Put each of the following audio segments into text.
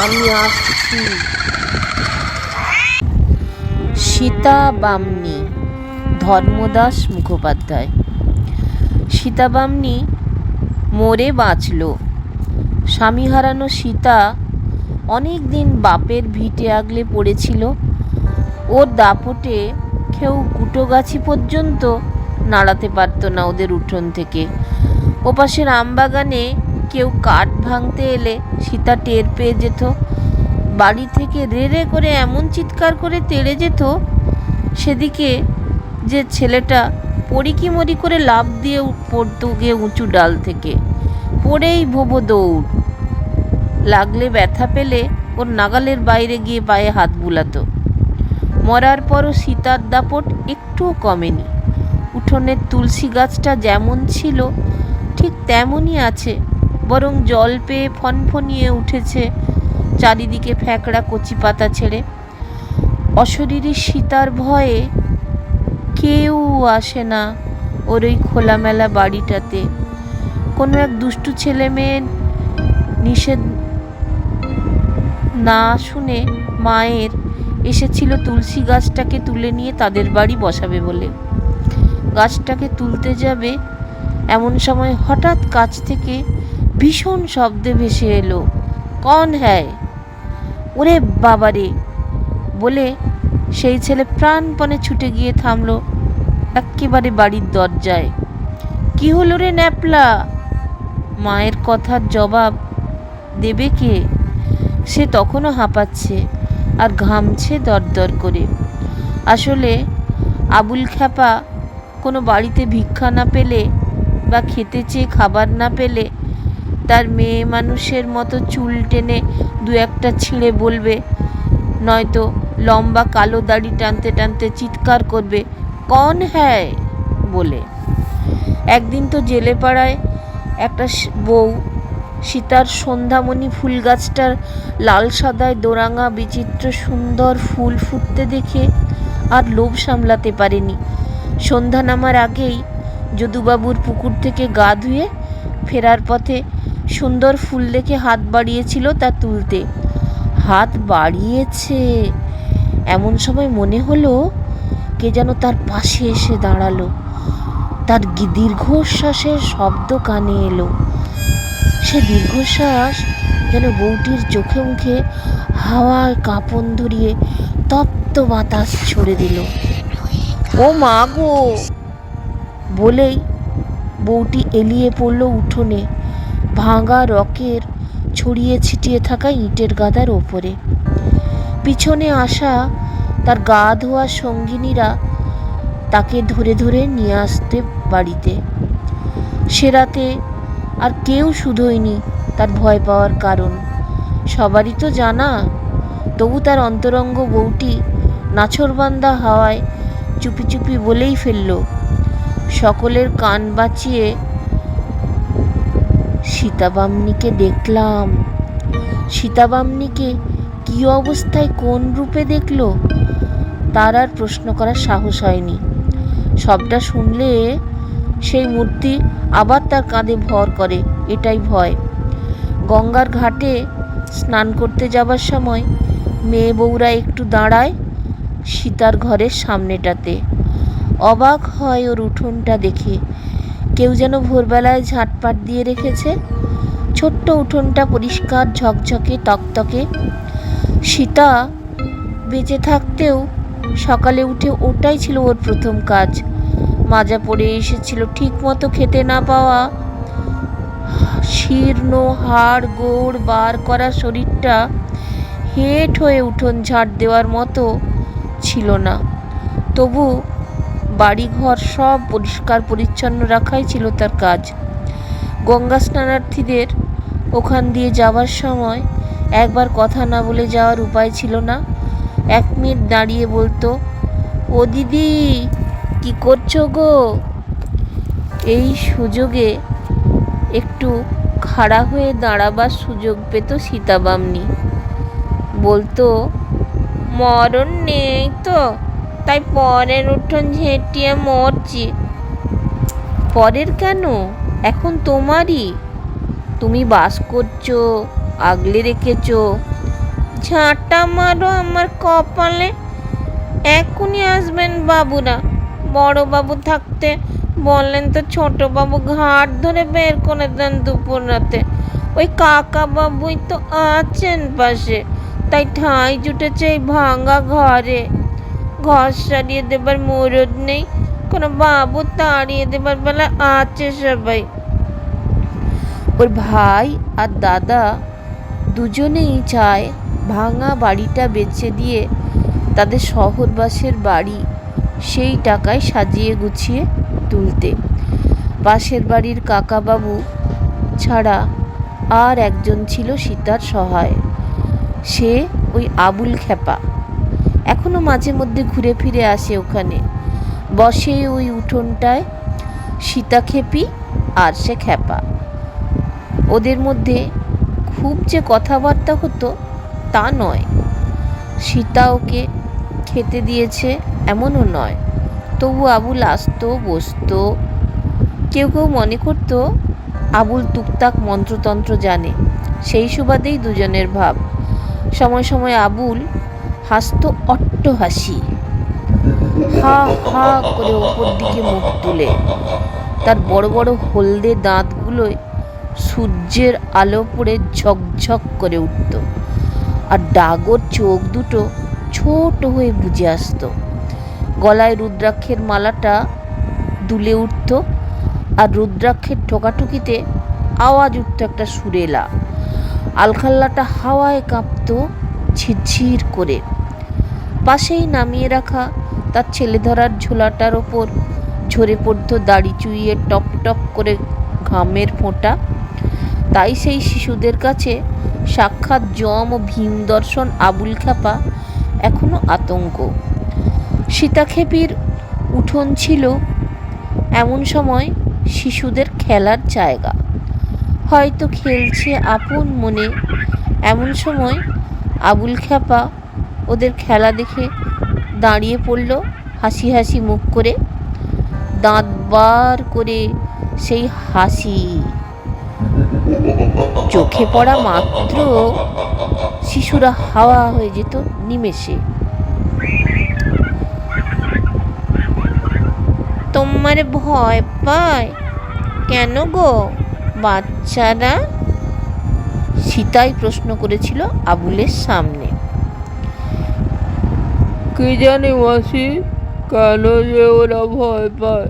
আমি আসছি। সীতা বামনী, ধর্মদাস মুখোপাধ্যায়। সীতা বামনী মরে বাঁচল। স্বামী হারানো সীতা অনেক দিন বাপের ভিটে আগলে পড়েছিল। ওর দাপটে কেউ কুটোগাছি পর্যন্ত নাড়াতে পারত না ওদের উঠোন থেকে। ওপাশের আমবাগানে কেউ কাঠ ভাঙতে এলে সীতা টের পেয়ে যেত। বাড়ি থেকে রে রে করে এমন চিৎকার করে তেড়ে যেত, সেদিকে যে ছেলেটা পড়ি মরি করে লাফ দিয়ে পড়তো গিয়ে উঁচু ডাল থেকে। পড়েই ভোবো দৌড়। লাগলে ব্যথা পেলে ওর নাগালের বাইরে গিয়ে পায়ে হাত বুলাতো। মরার পরও সীতার দাপট একটুও কমেনি। উঠোনের তুলসী গাছটা যেমন ছিল ঠিক তেমনই আছে, বরং জল পেয়ে ফনফনিয়ে উঠেছে চারিদিকে ফ্যাকড়া কচি পাতা ছেড়ে। অশরীরী সীতার ভয়ে কেউ আসে না ওর ওই খোলামেলা বাড়িটাতে। কোনো এক দুষ্টু ছেলে মেয়ে নিষেধ না শুনে মায়ের এসেছিল তুলসী গাছটাকে তুলে নিয়ে তাদের বাড়ি বসাবে বলে। গাছটাকে তুলতে যাবে এমন সময় হঠাৎ কাছ থেকে ভীষণ শব্দে ভেসে এলো, কন হ্যায়? ওরে বাবারে বলে সেই ছেলে প্রাণপণে ছুটে গিয়ে থামলো একেবারে বাড়ির দরজায়। কি হলো রে ন্যাপলা? মায়ের কথার জবাব দেবে কে? সে তখনও হাঁপাচ্ছে আর ঘামছে দরদর করে। আসলে আবুল খ্যাপা কোনো বাড়িতে ভিক্ষা না পেলে বা খেতে চেয়ে খাবার না পেলে তার মেয়ে মানুষের মতো চুল টেনে দু একটা ছিঁড়ে বলবে, নয়তো লম্বা কালো দাড়ি টানতে টানতে চিৎকার করবে, কন হ্যায় বলে। একদিন তো জেলে পাড়ায় একটা বউ সীতার সন্ধ্যামণি ফুল গাছটার লাল সাদায় দোরাঙা বিচিত্র সুন্দর ফুল ফুটতে দেখে আর লোভ সামলাতে পারেনি। সন্ধ্যা নামার আগেই যদুবাবুর পুকুর থেকে গা ধুয়ে ফেরার পথে সুন্দর ফুল দেখে হাত বাড়িয়েছিল তা তুলতে। হাত বাড়িয়েছে এমন সময় মনে হলো কে যেন তার পাশে এসে দাঁড়ালো। তার দীর্ঘশ্বাসের শব্দ কানে এলো। সে দীর্ঘশ্বাস যেন বউটির চোখে মুখে হাওয়ায় কাঁপন ধরিয়ে তপ্ত বাতাস ছড়ে দিল। ও মা গো বলেই বউটি এলিয়ে পড়ল উঠোনে, ভাঙা রকের ছড়িয়ে ছিটিয়ে থাকা ইটের গাদার ওপরে। পিছনে আসা তার গা ধোয়া সঙ্গিনীরা তাকে ধরে ধরে নিয়ে আসতে বাড়িতে। সে রাতে আর কেউ শুধোয়নি তার ভয় পাওয়ার কারণ। সবারই তো জানা, তবু তার অন্তরঙ্গ বউটি নাছোড়বান্দা হাওয়ায় চুপি চুপি বলেই ফেলল, সকলের কান বাঁচিয়ে সীতা বামনীকে দেখলাম। সীতা বামনীকে কী অবস্থায় কোন রূপে দেখল তার আর প্রশ্ন করার সাহস হয়নি। সবটা শুনলে সেই মূর্তি আবার তার কাঁধে ভর করে, এটাই ভয়। গঙ্গার ঘাটে স্নান করতে যাবার সময় মেয়ে বউরা একটু দাঁড়ায় সীতার ঘরের সামনেটাতে। অবাক হয় ওর উঠোনটা দেখে। কেউ যেন ভোরবেলায় ঝাঁটপাট দিয়ে রেখেছে। ছোট্ট উঠোনটা পরিষ্কার ঝকঝকে তকতকে। সীতা বেঁচে থাকতেও সকালে উঠে ওটাই ছিল ওর প্রথম কাজ। মাজা পড়ে এসেছিল ঠিক মতো খেতে না পাওয়া, শীর্ণ হাড় গোড় বার করা শরীরটা হেঁট হয়ে উঠোন ঝাড় দেওয়ার মতো ছিল না। তবু বাড়িঘর সব পরিষ্কার পরিচ্ছন্ন রাখাই ছিল তার কাজ। গঙ্গা স্নানার্থীদের ওখান দিয়ে যাওয়ার সময় একবার কথা না বলে যাওয়ার উপায় ছিল না। 1 মিনিট দাঁড়িয়ে বলতো, ও দিদি কি করছো গো? এই সুযোগে একটু খাড়া হয়ে দাঁড়াবার সুযোগ পেত সীতা বামনী। বলতো, মরণ নেই তো, তাই পরের উঠোন ঝেঁটিয়ে মরছি। পরের কেন, এখন তোমারই। তুমি বাস করছো, আগলে রেখেছো, ঝাঁটা মারো আমার কপালে, এখনই আসবেন বাবুরা। বড় বাবু থাকতে বললেন তো ছোট বাবু ঘাট ধরে বের করে দেন দুপুর রাতে। ওই কাকা বাবুই তো আছেন পাশে, তাই ঠাঁই জুটেছে এই ভাঙা ঘরে। ঘর সারিয়ে দেবার মরদ নেই, কোনো বাবু তাড়িয়ে দেবার বেলা আছে সবাই। ওর ভাই আর দাদা দুজনেই চায় ভাঙা বাড়িটা বেচে দিয়ে তাদের শহরবাসের বাড়ি সেই টাকায় সাজিয়ে গুছিয়ে তুলতে। পাশের বাড়ির কাকাবাবু ছাড়া আর একজন ছিল সীতার সহায়, সে ওই আবুল খেপা। এখনো মাঝে মধ্যে ঘুরে ফিরে আসে ওখানে, বসে ওই উঠোনটায়। সীতা খেপি আর সে খেপা, ওদের মধ্যে খুব যে কথাবার্তা হতো তা নয়। সীতা ওকে খেতে দিয়েছে এমনও নয়, তবু আবুল আসতো বসতো। কেউ কেউ মনে করতো আবুল টুকটাক মন্ত্রতন্ত্র জানে, সেই সুবাদেই দুজনের ভাব। সময় সময় আবুল হাসতো অট্ট হাসি, হা হা করে ওপর দিকে মুখ তুলে। তার বড় বড় হলদে দাঁতগুলোয় সূর্যের আলো পড়ে ঝকঝক করে উঠত, আর ডাগর চোখ দুটো ছোট হয়ে বুঝে আসত। গলায় রুদ্রাক্ষের মালাটা দুলে উঠত, আর রুদ্রাক্ষের ঠোকাঠুকিতে আওয়াজ উঠত একটা সুরেলা। আলখাল্লাটা হাওয়ায় কাঁপত ঝিরঝির করে। পাশেই নামিয়ে রাখা তার ছেলে ধরার ঝোলাটার ওপর ঝরে পড়ত দাড়ি চুইয়ে টপ টপ করে ঘামের ফোঁটা। তাই সেই শিশুদের কাছে সাক্ষাৎ যম ও ভীম দর্শন আবুল খেপা এখনো আতঙ্ক। সীতাক্ষেপির উঠোন ছিল এমন সময় শিশুদের খেলার জায়গা, হয়তো খেলছে আপন মনে। এমন সময় আবুল খেপা ওদের খেলা দেখে দাঁড়িয়ে পড়ল হাসি হাসি মুখ করে, দাঁত বার করে সেই হাসি। চোখে পড়া মাত্র শিশুরা হাওয়া হয়ে যেত নিমেষে। তোমার ভয় পায় কেন গো বাচ্চারা? সীতাই প্রশ্ন করেছিল আবুলের সামনে। কি জানি মাসি, কেন যে ওরা ভয় পায়।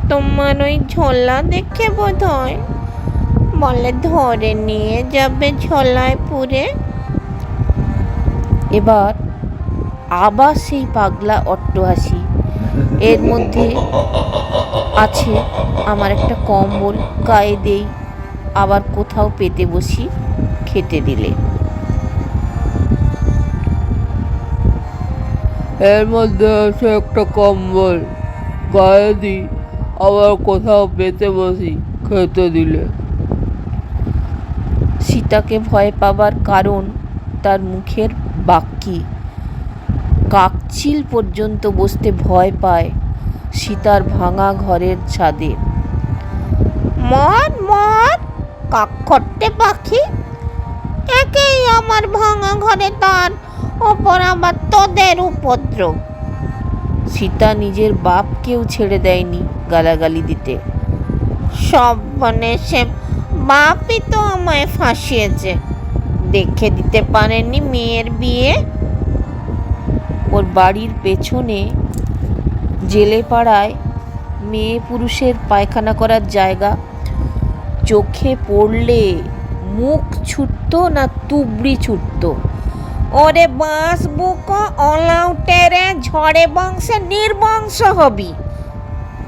তোমার ওই ঝোলা দেখে বোধ হয় বলে ধরে নিয়ে যাবে ঝোলায় পুরে। এবার আবার সেই পাগলা অট্টহাসি। এর মধ্যে আছে আমার একটা কম্বল, গায়ে দেই, আবার কোথাও পেতে বসি খেতে দিলে। এর মধ্যে আছে একটা কম্বল, গায়ে দিই, আবার কোথাও পেতে বসি খেতে দিলে। সীতাকে ভয় পাবার কারণ তার মুখের বাক্যি। কাকচিল পর্যন্ত বসতে ভয় পায় সীতার ভাঙা ঘরের ছাদে। মদ মদ কাকখট্টে পাখি, একেই আমার ভাঙা ঘরে, তার ওপর আবার তোদের উপদ্রব। সীতা নিজের বাপকেও ছেড়ে দেয়নি গালাগালি দিতে। সব বনে সে বাপই তো আমায় ফাঁসিয়েছে, দেখে দিতে পারেনি মেয়ের বিয়ে। ওর বাড়ির পেছনে জেলে পাড়ায় মেয়ে পুরুষের পায়খানা করার জায়গা। চোখে পড়লে মুখ ছুটতো না তুবড়ি ছুটতো। ওরে বাঁশ বুকো অলাউটেরে, ঝড়ে বংশে নির্বংশ হবি।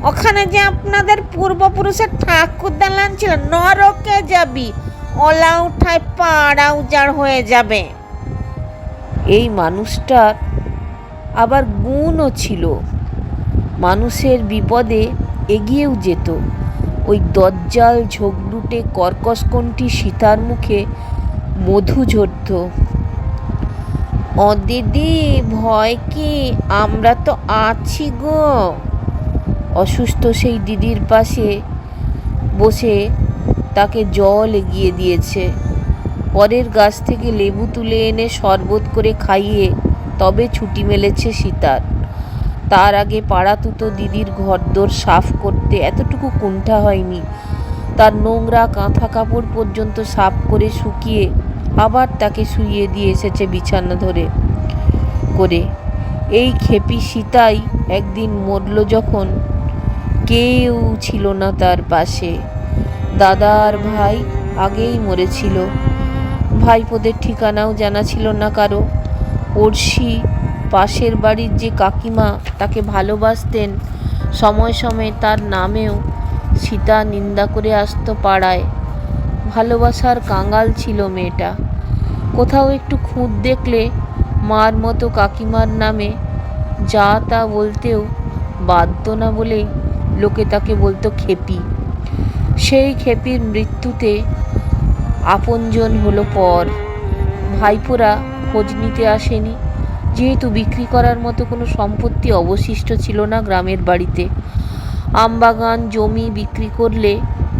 ওখানে যে আপনাদের পূর্বপুরুষের ঠাকুর দালান ছিল, নরকে যাবি, ওলা উঠায় পাড়া উজাড় হয়ে যাবে। এই মানুষটার আবার গুণও ছিল, মানুষের বিপদে এগিয়েও যেত। ওই দজ্জাল ঝগড়ুটে কর্কশকণ্ঠী সীতার মুখে মধু ঝরত। ও দিদি ভয় কি, আমরা তো আছি গো। অসুস্থ সেই দিদির পাশে বসে তাকে জল এগিয়ে দিয়েছে। পরের গাছ থেকে লেবু তুলে এনে শরবত করে খাইয়ে তবে ছুটি মেলেছে সীতার। তার আগে পাড়াতুতো দিদির ঘরদোর সাফ করতে এতটুকু কুণ্ঠা হয়নি। তার নোংরা কাঁথা কাপড় পর্যন্ত সাফ করে শুকিয়ে আবার তাকে শুইয়ে দিয়ে এসেছে বিছানা ধরে করে। এই খেপি সীতাই একদিন মরল যখন কেউ ছিল না তার পাশে। দাদা আর ভাই আগেই মরেছিল। ভাইপোদের ঠিকানাও জানা ছিল না কারো। পড়শি পাশের বাড়ির যে কাকিমা তাকে ভালোবাসতেন, সময় সময় তার নামেও সীতা নিন্দা করে আসতো পাড়ায়। ভালোবাসার কাঙাল ছিল মেয়েটা। কোথাও একটু খুঁত দেখলে মার মতো কাকিমার নামে যা তা বলতেও বাধ্য না বলেই লোকে তাকে বলতো খেপি। সেই খেপির মৃত্যুতে আপনজন হলো পর। ভাইপোরা খোঁজ নিতে আসেনি, যেহেতু বিক্রি করার মতো কোনো সম্পত্তি অবশিষ্ট ছিল না গ্রামের বাড়িতে। আমবাগান জমি বিক্রি করলে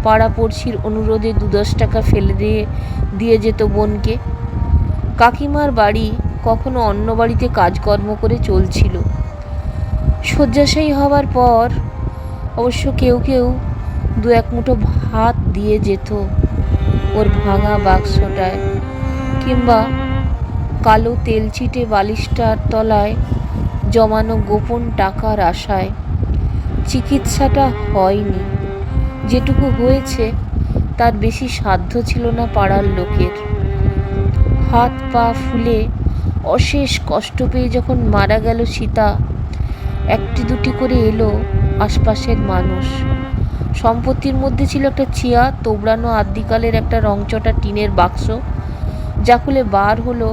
পাড়াপড়শির অনুরোধে 2-10 টাকা ফেলে দিয়ে যেত বোনকে। কাকিমার বাড়ি কখনো অন্য বাড়িতে কাজকর্ম করে চলছিল। শয্যাশায়ী হওয়ার পর অবশ্য কেউ কেউ 2-1 মুঠো ভাত দিয়ে যেত ওর ভাঙা বাক্সটায়, কিংবা কালো তেল ছিটে বালিশটার তলায় জমানো গোপন টাকার আশায়। চিকিৎসাটা হয়নি, যেটুকু হয়েছে তার বেশি সাধ্য ছিল না পাড়ার লোকের। হাত পা ফুলে অশেষ কষ্ট পেয়ে যখন মারা গেল সীতা, 1-2টি করে এলো আশপাশের মানুষ। সম্পত্তির মধ্যে ছিল একটা চিয়া তোবড়ানো আদ্যিকালের একটা রংচটা টিনের বাক্স, যা খুলে বার হলো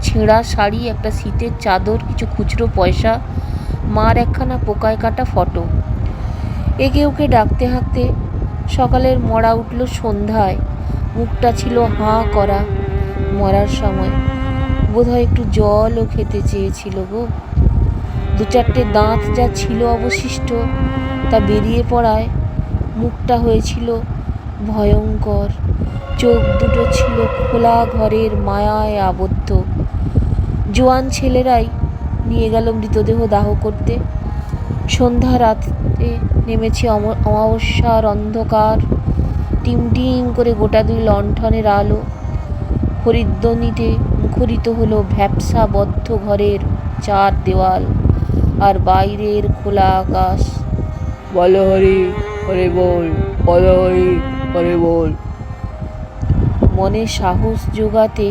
ছেঁড়া শাড়ি, একটা শীতের চাদর, কিছু খুচরো পয়সা, মার একখানা পোকায় কাটা ফটো। একে ওকে ডাকতে হাঁকতে সকালের মরা উঠল সন্ধ্যায়। মুখটা ছিল হাঁ করা। মরার সময় বোধহয় একটু জলও খেতে চেয়েছিল গো। 2-4টে দাঁত যা ছিল অবশিষ্ট তা বেরিয়ে পড়ায় মুখটা হয়েছিল ভয়ঙ্কর। চোখ দুটো ছিল খোলা ঘরের মায়ায় আবদ্ধ। জোয়ান ছেলেরাই নিয়ে গেল মৃতদেহ দাহ করতে। সন্ধ্যা রাতে নেমেছে অমাবস্যার অন্ধকার। টিম টিম করে গোটা 2 লণ্ঠনের আলো হরিধ্বনিতে মুখরিত হলো ভ্যাপসাবদ্ধ ঘরের 4 দেওয়াল আর বাইরের খোলা আকাশ। বলো হরি হরি বল, বলো হরি হরি বল। মনে সাহস জোগাতে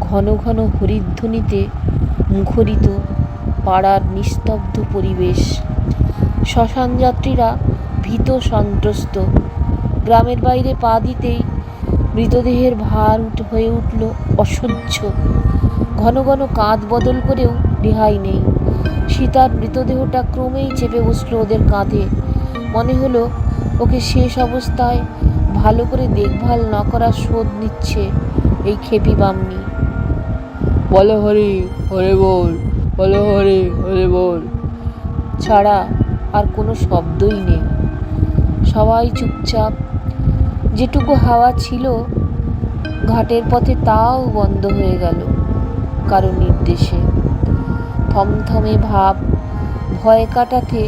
ঘন ঘন হরিধ্বনিতে মুখরিত পাড়ার নিস্তব্ধ পরিবেশ। শ্মশান যাত্রীরা ভীত সন্ত্রস্ত। গ্রামের বাইরে পা দিতেই মৃতদেহের ভার হয়ে উঠল অসহ্য। ঘন ঘন কাঁধ বদল করেও রেহাই নেই। সীতার মৃতদেহটা ক্রমেই চেপে বসল ওদের কাঁধে। মনে হলো ওকে শেষ অবস্থায় ভালো করে দেখভাল না করার শোধ নিচ্ছে এই খেপি বামনি। বলো হরি হরি বল, বলো হরি হরি বল ছাড়া আর কোনো শব্দই নেই। সবাই চুপচাপ। যেটুকু হাওয়া ছিল ঘাটের পথে তাও বন্ধ হয়ে গেল কারো নির্দেশে। থমথমে ভাব ভয় কাটাতে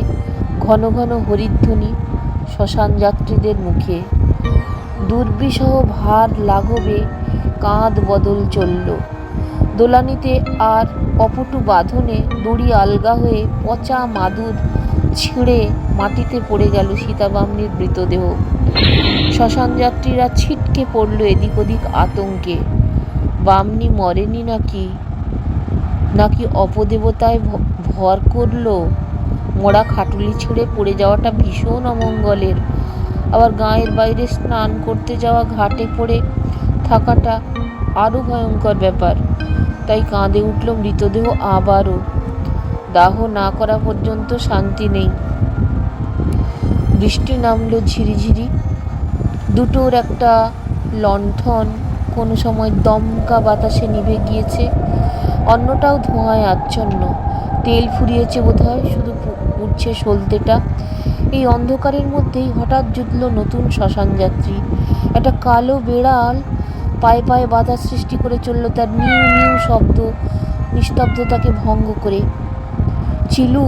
ঘন ঘন হরিধ্বনি শ্মশান যাত্রীদের মুখে। দুর্বিষহ ভার লাঘবে কাঁধ বদল চলল। দোলানিতে আর অপটু বাঁধনে দড়ি আলগা হয়ে পচা মাদুর ছিঁড়ে মাটিতে পড়ে গেল সীতাবামনির মৃতদেহ। শ্মশান যাত্রীরা ছিটকে পড়ল এদিক ওদিক আতঙ্কে। বামনি মরেনি নাকি অপদেবতায় ভর করলো? মোড়া খাটুলি ছেড়ে পড়ে যাওয়াটা ভীষণ অমঙ্গলের। আবার গাঁয়ের বাইরে স্নান করতে যাওয়া ঘাটে পড়ে থাকাটা আরও ভয়ঙ্কর ব্যাপার। তাই কাঁদে উঠল মৃতদেহ আবারও। দাহ না করা পর্যন্ত শান্তি নেই। বৃষ্টি নামলো ঝিরিঝিরি। দুটোর একটা লণ্ঠন কোনো সময় দমকা বাতাসে নিভে গিয়েছে, অন্যটাও ধোঁয়ায় আচ্ছন্ন। তেল ফুরিয়েছে বোধহয়, শুধু উঠছে সলতেটা। এই অন্ধকারের মধ্যেই হঠাৎ জুটল নতুন শ্মশান যাত্রী। একটা কালো বেড়াল পায়ে পায়ে বাধার সৃষ্টি করে চলল তার মিউ মিউ শব্দ নিস্তব্ধতাকে ভঙ্গ করে। চিলু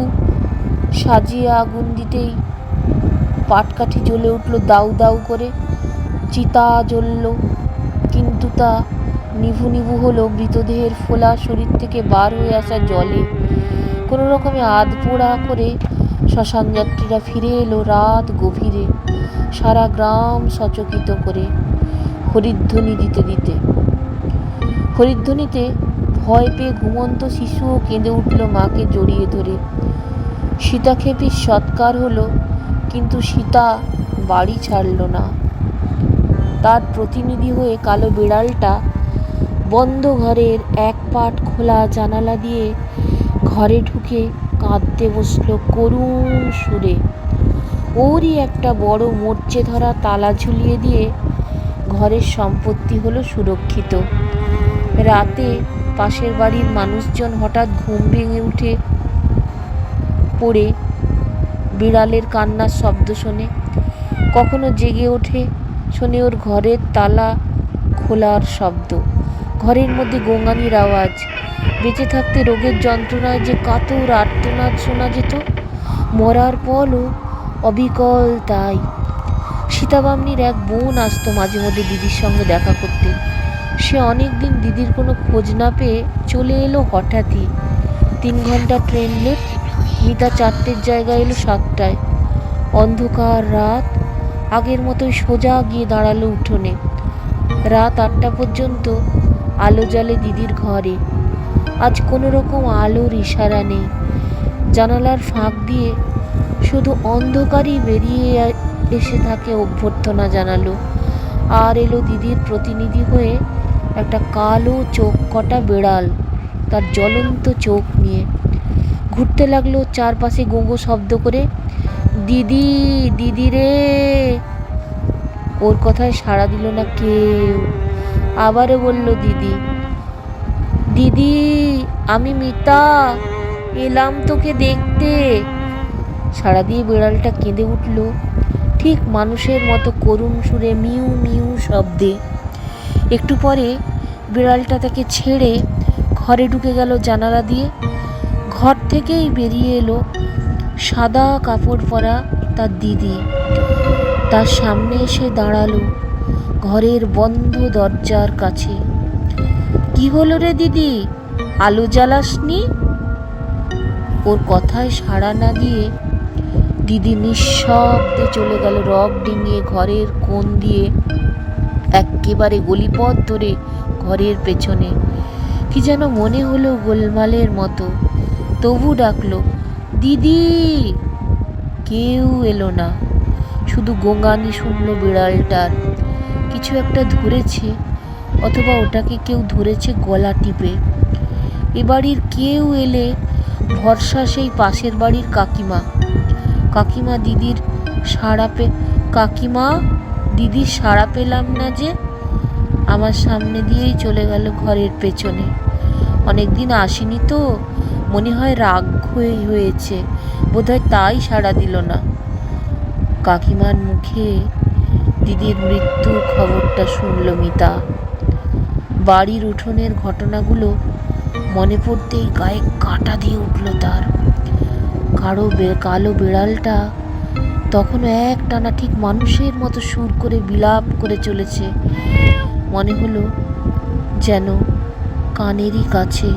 সাজিয়ে আগুন দিতেই পাটকাঠি জ্বলে উঠল দাউ দাউ করে। চিতা জ্বলল, কিন্তু তা নিভু নিভু হলো মৃতদেহের ফোলা শরীর থেকে বার হয়ে আসা জলে। কোনো রকমে আধপোড়া করে শ্মশান যাত্রীরা ফিরে এলো রাত গভীরে, সারা গ্রাম সচকিত করে, হরিধ্বনি দিতে দিতে। হরিধ্বনিতে ভয় পেয়ে ঘুমন্ত শিশুও কেঁদে উঠল মাকে জড়িয়ে ধরে। সীতাক্ষেপীর সৎকার হলো, কিন্তু সীতা বাড়ি ছাড়ল না। তার প্রতিনিধি হয়ে কালো বিড়ালটা বন্ধ ঘরের এক পাট খোলা জানালা দিয়ে ঘরে ঢুকে কাঁদতে বসলো করুণ সুরে। ওরই একটা বড় মরচে ধরা তালা ঝুলিয়ে দিয়ে ঘরের সম্পত্তি হলো সুরক্ষিত। রাতে পাশের বাড়ির মানুষজন হঠাৎ ঘুম ভেঙে উঠে পড়ে বিড়ালের কান্নার শব্দ শোনে। কখনো জেগে ওঠে, শোনে ওর ঘরের তালা খোলার শব্দ, ঘরের মধ্যে গোঙানির আওয়াজ। বেঁচে থাকতে রোগের যন্ত্রণায় যে কাতর আর্তনাদ শোনা যেত, মরার পরও অবিকল তাই। সীতাবামনির এক বোন আসতো মাঝে মধ্যে দিদির সঙ্গে দেখা করতে। সে অনেকদিন দিদির কোনো খোঁজ না পেয়ে চলে এলো হঠাৎই। 3 ঘন্টা ট্রেন লেট। মিতা 4টের জায়গায় এলো 7টায়। অন্ধকার রাত, আগের মতোই সোজা গিয়ে দাঁড়ালো উঠোনে। রাত 8টা পর্যন্ত আলো জ্বলে দিদির ঘরে। আজ কোনো রকম আলোর ইশারা নেই। জানালার ফাঁক দিয়ে শুধু অন্ধকারই বেরিয়ে এসে থাকে অভ্যর্থনা জানালো। আর এলো দিদির প্রতিনিধি হয়ে একটা কালো চোখ কটা বেড়াল, তার জ্বলন্ত চোখ নিয়ে। ঘুরতে লাগলো চারপাশে গোঁগো শব্দ করে, দিদি দিদি রে। ওর কথায় সাড়া দিল না কেউ। আবারও বলল, দিদি দিদি, আমি মিতা, এলাম তোকে দেখতে। সাড়া দিয়ে বিড়ালটা কেঁদে উঠল ঠিক মানুষের মতো করুণ সুরে, মিউ মিউ শব্দে। একটু পরে বিড়ালটা তাকে ছেড়ে ঘরে ঢুকে গেল জানালা দিয়ে। ঘর থেকেই বেরিয়ে এলো সাদা কাপড় পরা তার দিদি। তার সামনে এসে দাঁড়ালো ঘরের বন্ধ দরজার কাছে। কি হলো রে দিদি, আলো জ্বালাসনি? ওর কথায় সাড়া না দিয়ে দিদি নিঃশব্দে চলে গেল রগ ডিঙিয়ে ঘরের কোণ দিয়ে, একেবারে গলিপথ ধরে ঘরের পেছনে। কি যেন মনে হলো গোলমালের মতো। তবু ডাকলো, দিদি। কেউ এলো না, শুধু গোঙানি শুনলো বিড়ালটার। কিছু একটা ধরেছে, অথবা ওটাকে কেউ ধরেছে গলা টিপে। এ বাড়ির কেউ এলে ভরসা সেই পাশের বাড়ির কাকিমা। কাকিমা দিদির সাড়া পেলাম না যে। আমার সামনে দিয়েই চলে গেল ঘরের পেছনে। অনেকদিন আসেনি তো, মনে হয় রাগ হয়েছে, বোধহয় তাই সাড়া দিল না। কাকিমার মুখে দিদির মৃত্যুর খবরটা শুনল মিতা। বাড়ির উঠোনের ঘটনাগুলো মনে পড়তেই গায়ে কাঁটা দিয়ে উঠল তার। কালো বিড়ালটা তখনও একটানা ঠিক মানুষের মতো সুর করে বিলাপ করে চলেছে। মনে হলো যেন কানেরই কাছে